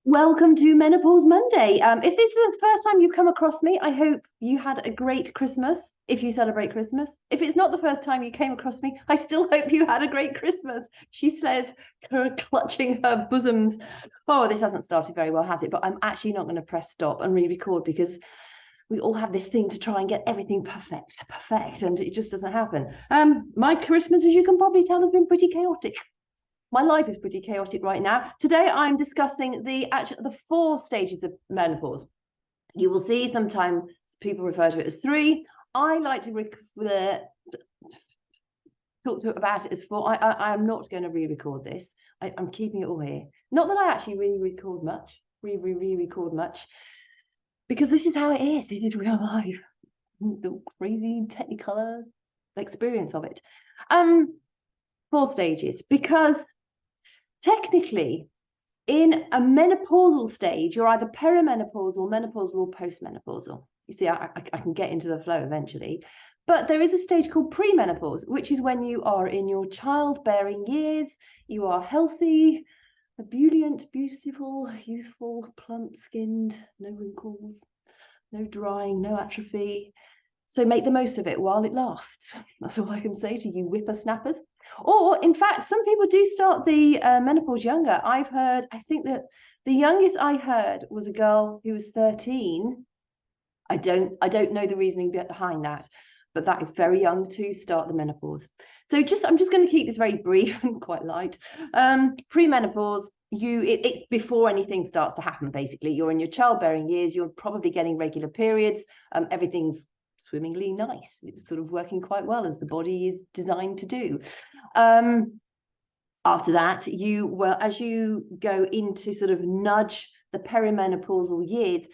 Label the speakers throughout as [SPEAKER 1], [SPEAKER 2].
[SPEAKER 1] Welcome to Menopause Monday. If this is the first time you've come across me, I hope you had a great Christmas if you celebrate Christmas. If it's not the first time you came across me, I still hope you had a great Christmas. She says, clutching her bosoms. Oh, this hasn't started very well, has it? But I'm actually not going to press stop and re-record because we all have this thing to try and get everything perfect, and it just doesn't happen. My Christmas, as you can probably tell, has been pretty chaotic. My life is pretty chaotic right now. Today, I'm discussing the 4 stages of menopause. You will see sometimes people refer to it as 3. I like to talk about it as 4. I am not going to re-record this. I'm keeping it all here. Not that I actually re-record much, because this is how it is in real life. The crazy technicolor experience of it. 4 stages, because technically, in a menopausal stage, you're either perimenopausal, menopausal, or postmenopausal. You see, I can get into the flow eventually. But there is a stage called premenopause, which is when you are in your childbearing years, you are healthy, ebullient, beautiful, youthful, plump-skinned, no wrinkles, no drying, no atrophy. So make the most of it while it lasts. That's all I can say to you whippersnappers. Or, in fact, some people do start the menopause younger. I think that the youngest I heard was a girl who was 13. I don't know the reasoning behind that, but that is very young to start the menopause. So I'm just going to keep this very brief and quite light. Premenopause, it's before anything starts to happen, basically. You're in your childbearing years, you're probably getting regular periods, everything's swimmingly nice. It's sort of working quite well, as the body is designed to do. After that, as you go into sort of nudge the perimenopausal years,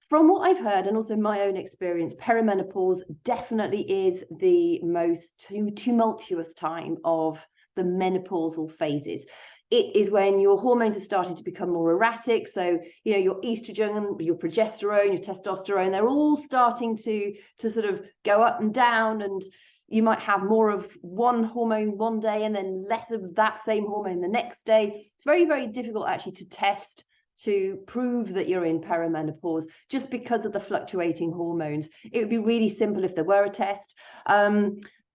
[SPEAKER 1] from what I've heard and also my own experience, perimenopause definitely is the most tumultuous time of the menopausal phases. It is when your hormones are starting to become more erratic. So, your estrogen, your progesterone, your testosterone, they're all starting to sort of go up and down, and you might have more of one hormone one day and then less of that same hormone the next day. It's very, very difficult actually to test to prove that you're in perimenopause just because of the fluctuating hormones. It would be really simple if there were a test.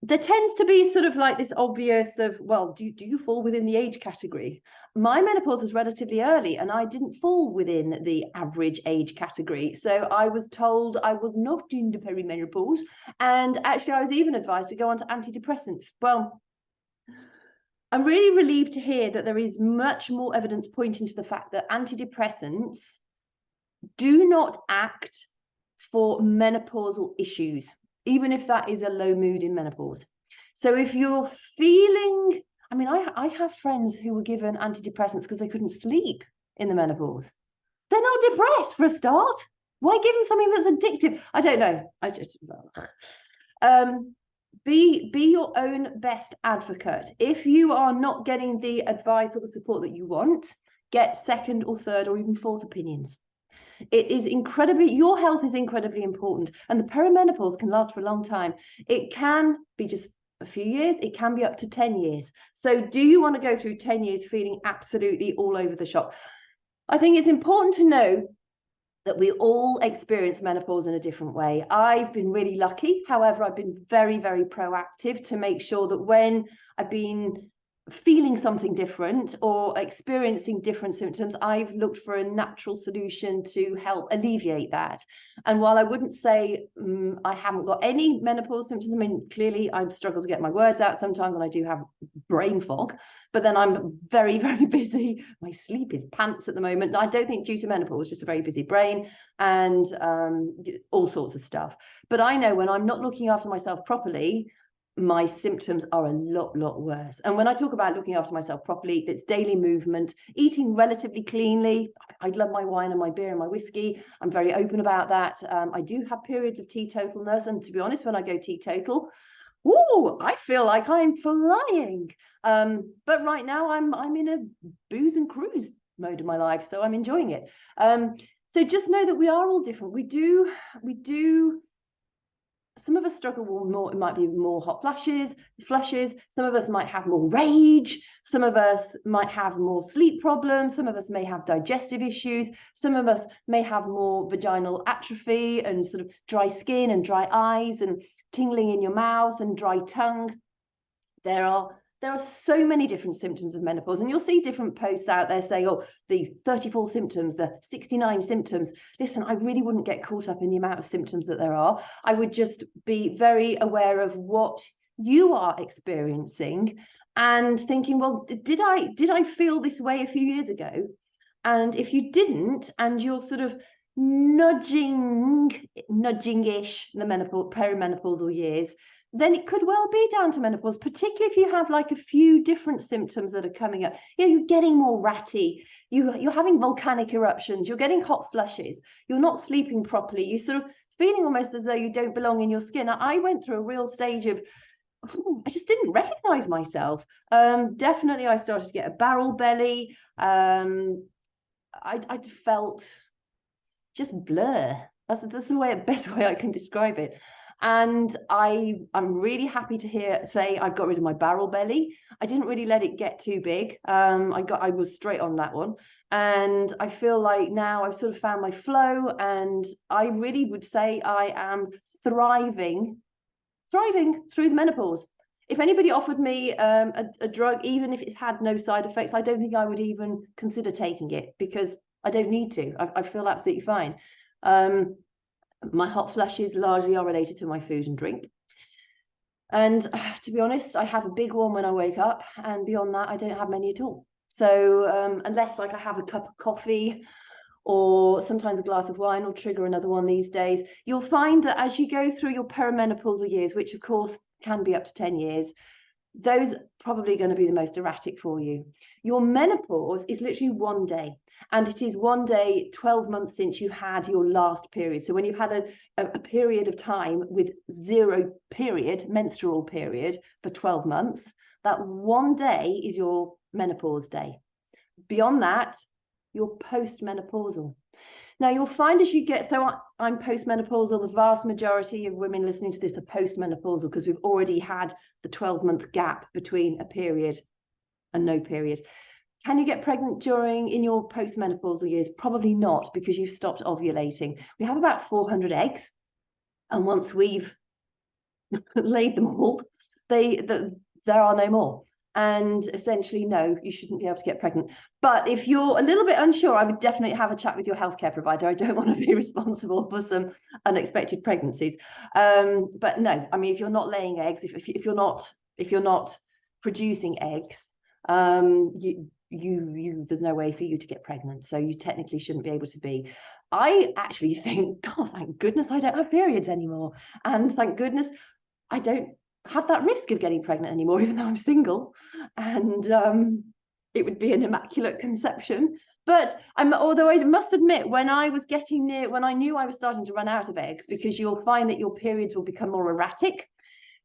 [SPEAKER 1] There tends to be sort of like this obvious of, well, do you fall within the age category? My menopause was relatively early and I didn't fall within the average age category. So I was told I was not into perimenopause, and actually I was even advised to go on to antidepressants. Well, I'm really relieved to hear that there is much more evidence pointing to the fact that antidepressants do not act for menopausal issues, even if that is a low mood in menopause. So if you're feeling, I have friends who were given antidepressants because they couldn't sleep in the menopause. They're not depressed for a start. Why give them something that's addictive? I don't know. Be your own best advocate. If you are not getting the advice or the support that you want, get second or third or even fourth opinions. Your health is incredibly important, and the perimenopause can last for a long time. It can be just a few years, it can be up to 10 years. So do you want to go through 10 years feeling absolutely all over the shop? I think it's important to know that we all experience menopause in a different way. I've been really lucky. However, I've been very, very proactive to make sure that when I've been feeling something different or experiencing different symptoms, I've looked for a natural solution to help alleviate that. And while I wouldn't say I haven't got any menopause symptoms, clearly I struggle to get my words out sometimes, and I do have brain fog, but then I'm very, very busy. My sleep is pants at the moment. I don't think due to menopause, just a very busy brain and all sorts of stuff. But I know when I'm not looking after myself properly, my symptoms are a lot worse. And when I talk about looking after myself properly, it's daily movement, eating relatively cleanly. I love my wine and my beer and my whiskey. I'm very open about that. I do have periods of teetotalness, and to be honest, when I go teetotal, I feel like I'm flying. But right now I'm in a booze and cruise mode of my life, so I'm enjoying it. So just know that we are all different. We do some of us struggle with more, it might be more hot flushes. Some of us might have more rage. Some of us might have more sleep problems. Some of us may have digestive issues. Some of us may have more vaginal atrophy and sort of dry skin and dry eyes and tingling in your mouth and dry tongue. There are so many different symptoms of menopause, and you'll see different posts out there saying, oh, the 34 symptoms, the 69 symptoms. Listen, I really wouldn't get caught up in the amount of symptoms that there are. I would just be very aware of what you are experiencing and thinking, well, did I feel this way a few years ago? And if you didn't, and you're sort of nudging-ish the perimenopausal years, then it could well be down to menopause, particularly if you have like a few different symptoms that are coming up. You know, you're getting more ratty, you're having volcanic eruptions, you're getting hot flushes, you're not sleeping properly, you're sort of feeling almost as though you don't belong in your skin. I went through a real stage of, I just didn't recognize myself. Definitely, I started to get a barrel belly. I felt just blur. That's the best way I can describe it. And I'm really happy to say I got rid of my barrel belly. I didn't really let it get too big. I was straight on that one. And I feel like now I've sort of found my flow, and I really would say I am thriving through the menopause. If anybody offered me a drug, even if it had no side effects, I don't think I would even consider taking it, because I don't need to. I feel absolutely fine. My hot flushes largely are related to my food and drink. And to be honest, I have a big one when I wake up, and beyond that, I don't have many at all. So unless like I have a cup of coffee or sometimes a glass of wine, or trigger another one these days, you'll find that as you go through your perimenopausal years, which of course can be up to 10 years, those are probably going to be the most erratic for you. Your menopause is literally one day, and it is one day 12 months since you had your last period. So when you've had a period of time with zero period, menstrual period, for 12 months, that one day is your menopause day. Beyond that, you're postmenopausal. Now you'll find as you get, so I'm postmenopausal, the vast majority of women listening to this are postmenopausal because we've already had the 12-month gap between a period and no period. Can you get pregnant in your postmenopausal years? Probably not, because you've stopped ovulating. We have about 400 eggs, and once we've laid them all, there are no more. And essentially, no, you shouldn't be able to get pregnant. But if you're a little bit unsure, I would definitely have a chat with your healthcare provider. I don't want to be responsible for some unexpected pregnancies. But no, I mean, if you're not laying eggs, if you're not producing eggs, there's no way for you to get pregnant. So you technically shouldn't be able to be. I actually think, God, thank goodness I don't have periods anymore. And thank goodness I don't have that risk of getting pregnant anymore, even though I'm single, and it would be an immaculate conception. But although I must admit, when I knew I was starting to run out of eggs, because you'll find that your periods will become more erratic.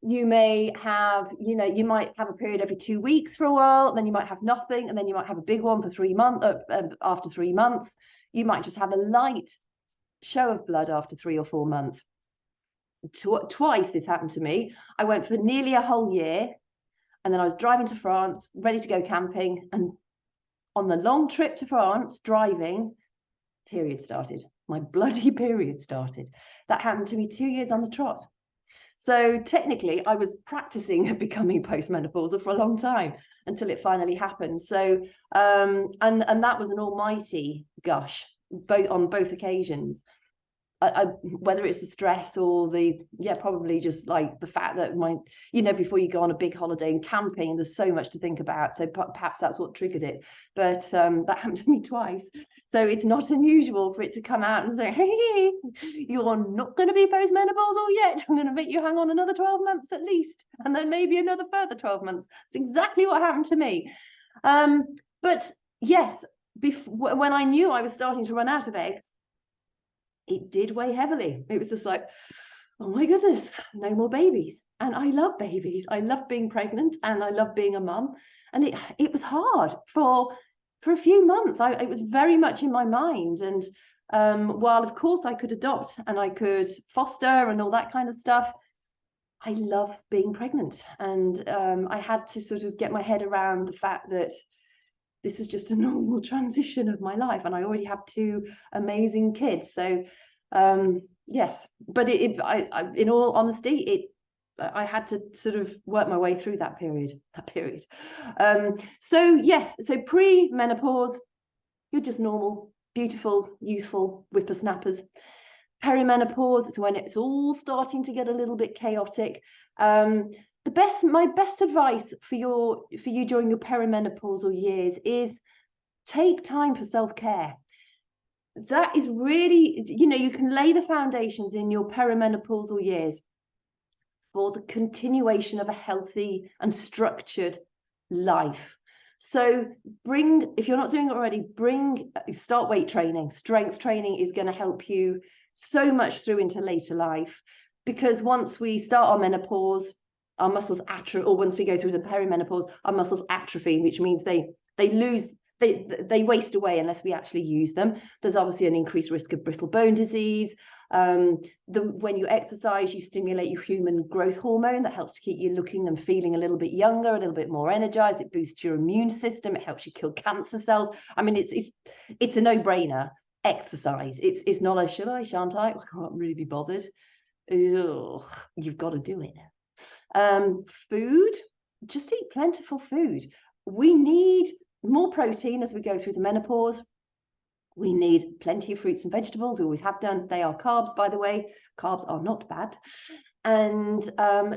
[SPEAKER 1] You may have, you might have a period every 2 weeks for a while, then you might have nothing, and then you might have a big one for 3 months. After 3 months, you might just have a light show of blood after 3 or 4 months. Twice this happened to me. I went for nearly a whole year, and then I was driving to France, ready to go camping, and on the long trip to France, driving, period started. My bloody period started. That happened to me 2 years on the trot. So technically, I was practicing becoming postmenopausal for a long time until it finally happened. So and that was an almighty gush, on both occasions. Whether it's the stress or probably just like the fact that before you go on a big holiday and camping, there's so much to think about. So perhaps that's what triggered it. But that happened to me twice. So it's not unusual for it to come out and say, hey, you're not going to be postmenopausal yet. I'm going to make you hang on another 12 months at least, and then maybe another further 12 months. It's exactly what happened to me. But yes, when I knew I was starting to run out of eggs, it did weigh heavily. It was just like, oh my goodness, no more babies. And I love babies. I love being pregnant, and I love being a mum. And it was hard for a few months. It was very much in my mind. And while of course I could adopt and I could foster and all that kind of stuff, I love being pregnant, and I had to sort of get my head around the fact that this was just a normal transition of my life, and I already have two amazing kids. So yes, but in all honesty, I had to sort of work my way through that period. So yes, so pre-menopause, you're just normal, beautiful, youthful whippersnappers. Perimenopause is when it's all starting to get a little bit chaotic. My best advice for you during your perimenopausal years is take time for self-care. That is really, you can lay the foundations in your perimenopausal years for the continuation of a healthy and structured life. So if you're not doing it already, start weight training. Strength training is going to help you so much through into later life, because once we start our menopause, our muscles atrophy, or once we go through the perimenopause, our muscles atrophy, which means they waste away unless we actually use them. There's obviously an increased risk of brittle bone disease. When you exercise, you stimulate your human growth hormone that helps to keep you looking and feeling a little bit younger, a little bit more energized. It boosts your immune system. It helps you kill cancer cells. I mean, it's a no-brainer. Exercise. It's not a should I, shan't I can't really be bothered. Ugh, you've got to do it. Food, just eat plentiful food. We need more protein as we go through the menopause. We need plenty of fruits and vegetables. We always have done. They are carbs, by the way. Carbs are not bad. And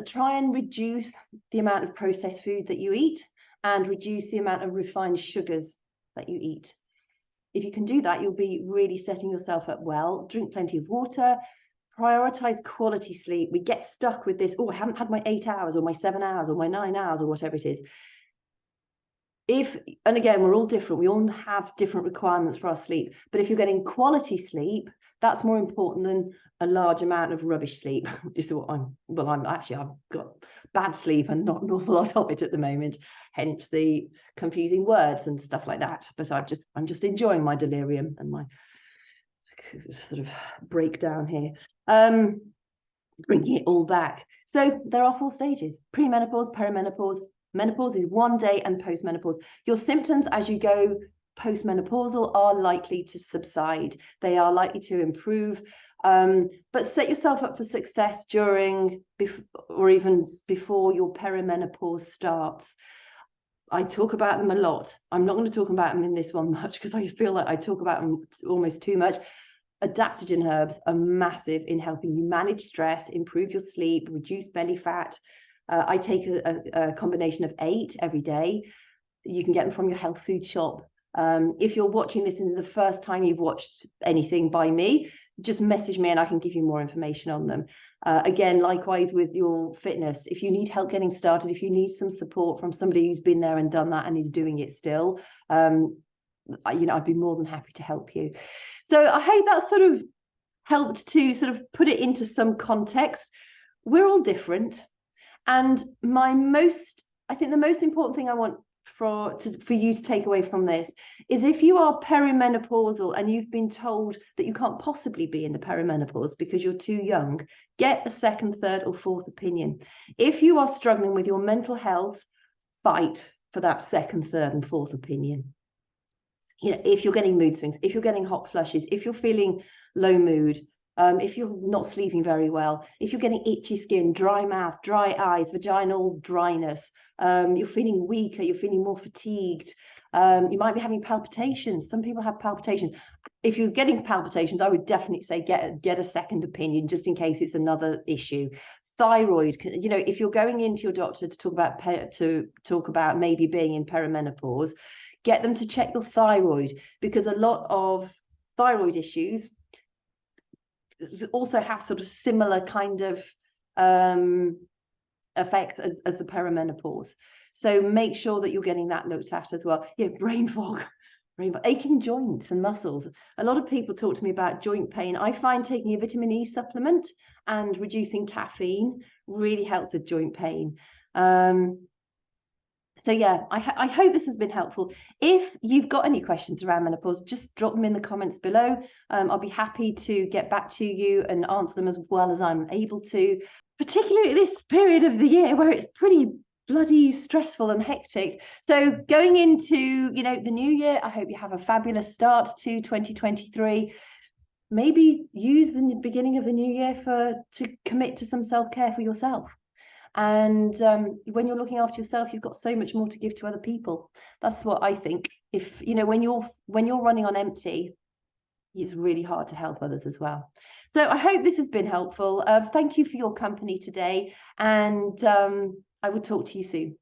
[SPEAKER 1] try and reduce the amount of processed food that you eat, and reduce the amount of refined sugars that you eat. If you can do that, you'll be really setting yourself up well. Drink plenty of water. Prioritize quality sleep. We get stuck with this, I haven't had my 8 hours or my 7 hours or my 9 hours or whatever it is. And again, we're all different. We all have different requirements for our sleep. But if you're getting quality sleep, that's more important than a large amount of rubbish sleep. Just what I've got bad sleep and not an awful lot of it at the moment, hence the confusing words and stuff like that. But I'm just enjoying my delirium and my sort of breakdown here. Bringing it all back. So there are 4 stages: pre-menopause, perimenopause. Menopause is 1 day, and post-menopause. Your symptoms as you go post-menopausal are likely to subside. They are likely to improve. But set yourself up for success during or even before your perimenopause starts. I talk about them a lot. I'm not going to talk about them in this one much because I feel like I talk about them almost too much. Adaptogen herbs are massive in helping you manage stress, improve your sleep, reduce belly fat. I take a combination of 8 every day. You can get them from your health food shop. If you're watching this and the first time you've watched anything by me, just message me and I can give you more information on them. Again, likewise with your fitness, if you need help getting started, if you need some support from somebody who's been there and done that and is doing it still, I'd be more than happy to help you. So I hope that sort of helped to sort of put it into some context. We're all different. And I think the most important thing I want for you to take away from this is, if you are perimenopausal and you've been told that you can't possibly be in the perimenopause because you're too young, get a second, third, or fourth opinion. If you are struggling with your mental health, fight for that second, third, and fourth opinion. If you're getting mood swings, if you're getting hot flushes, if you're feeling low mood, if you're not sleeping very well, if you're getting itchy skin, dry mouth, dry eyes, vaginal dryness, you're feeling weaker, you're feeling more fatigued, you might be having palpitations. Some people have palpitations. If you're getting palpitations, I would definitely say get a second opinion, just in case it's another issue. Thyroid, if you're going into your doctor to talk about maybe being in perimenopause, get them to check your thyroid, because a lot of thyroid issues also have sort of similar kind of effect as the perimenopause. So make sure that you're getting that looked at as well. Brain fog, aching joints and muscles. A lot of people talk to me about joint pain. I find taking a vitamin E supplement and reducing caffeine really helps with joint pain. So yeah, I hope this has been helpful. If you've got any questions around menopause, just drop them in the comments below. I'll be happy to get back to you and answer them as well as I'm able to, particularly this period of the year where it's pretty bloody stressful and hectic. So going into, you know, the new year, I hope you have a fabulous start to 2023. Maybe use the beginning of the new year to commit to some self-care for yourself. And when you're looking after yourself, you've got so much more to give to other people. That's what I think. If you know, when you're running on empty, it's really hard to help others as well. So I hope this has been helpful. Thank you for your company today, and I will talk to you soon.